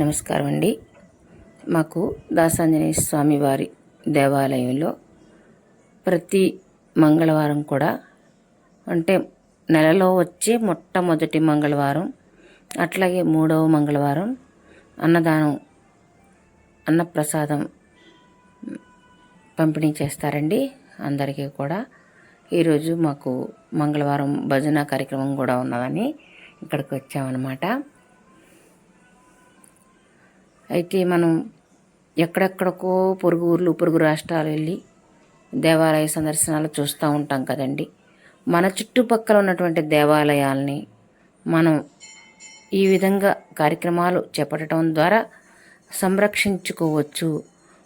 నమస్కారం అండి. మాకు దాసాంజనేయ స్వామి వారి దేవాలయంలో ప్రతి మంగళవారం కూడా, అంటే నెలలో వచ్చే మొట్టమొదటి మంగళవారం, అట్లాగే మూడవ మంగళవారం అన్నదానం, అన్నప్రసాదం పంపిణీ చేస్తారండి అందరికీ కూడా. ఈరోజు మాకు మంగళవారం భజన కార్యక్రమం కూడా ఉన్నదని ఇక్కడికి వచ్చామన్నమాట. అయితే మనం ఎక్కడెక్కడికో పొరుగు ఊర్లు, పొరుగు రాష్ట్రాలు వెళ్ళి దేవాలయ సందర్శనాలు చూస్తూ ఉంటాం కదండి. మన చుట్టుపక్కల ఉన్నటువంటి దేవాలయాల్ని మనం ఈ విధంగా కార్యక్రమాలు చేపట్టడం ద్వారా సంరక్షించుకోవచ్చు.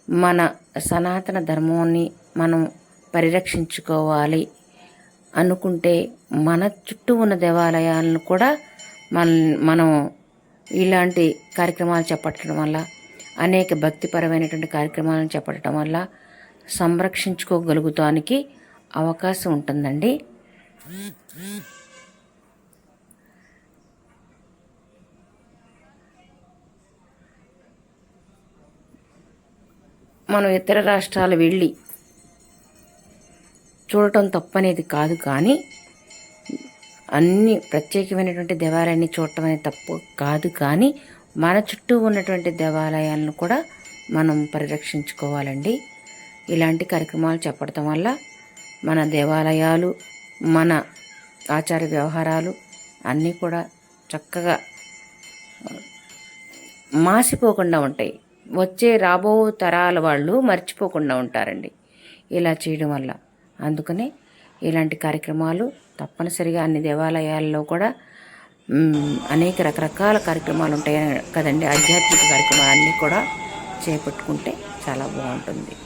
మన సనాతన ధర్మాన్ని మనం పరిరక్షించుకోవాలి అనుకుంటే మన చుట్టూ ఉన్న దేవాలయాలను కూడా మనం ఇలాంటి కార్యక్రమాలు చేపట్టడం వల్ల, అనేక భక్తిపరమైనటువంటి కార్యక్రమాలను చేపట్టడం వల్ల సంరక్షించుకోగలుగుతానికి అవకాశం ఉంటుందండి. మనం ఇతర రాష్ట్రాలు వెళ్ళి చూడటం తప్పనేది కాదు, కానీ అన్ని ప్రత్యేకమైనటువంటి దేవాలయాన్ని చూడటం అనేది తప్పు కాదు, కానీ మన చుట్టూ ఉన్నటువంటి దేవాలయాలను కూడా మనం పరిరక్షించుకోవాలండి. ఇలాంటి కార్యక్రమాలు చేపడటం వల్ల మన దేవాలయాలు, మన ఆచార వ్యవహారాలు అన్నీ కూడా చక్కగా మాసిపోకుండా ఉంటాయి. వచ్చే రాబో తరాల వాళ్ళు మర్చిపోకుండా ఉంటారండి ఇలా చేయడం వల్ల. అందుకనే ఇలాంటి కార్యక్రమాలు తప్పనిసరిగా అన్ని దేవాలయాల్లో కూడా అనేక రకరకాల కార్యక్రమాలు ఉంటాయి కదండి. ఆధ్యాత్మిక కార్యక్రమాలన్నీ కూడా చేపట్టుకుంటే చాలా బాగుంటుంది.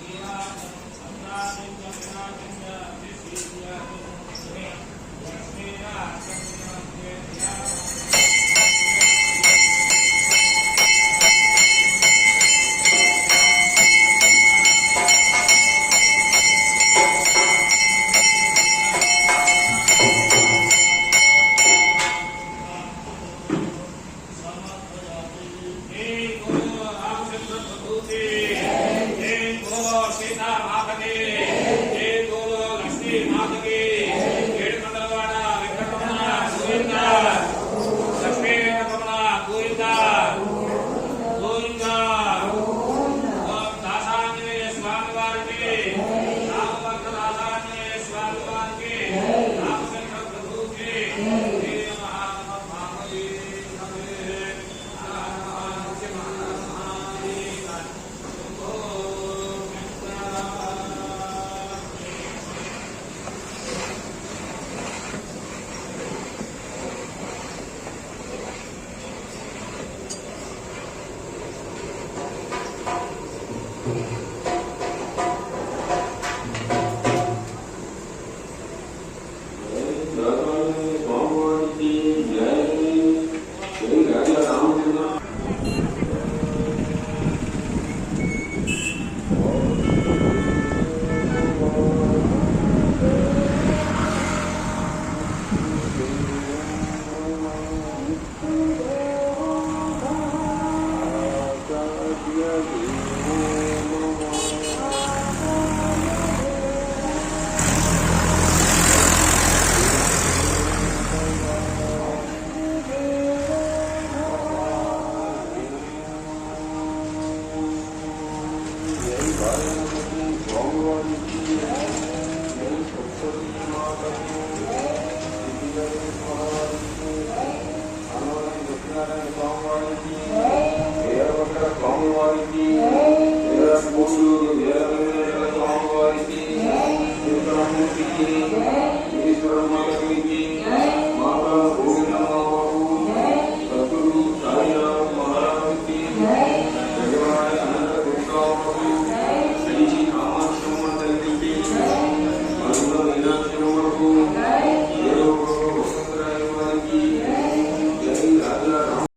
స్వామివారికి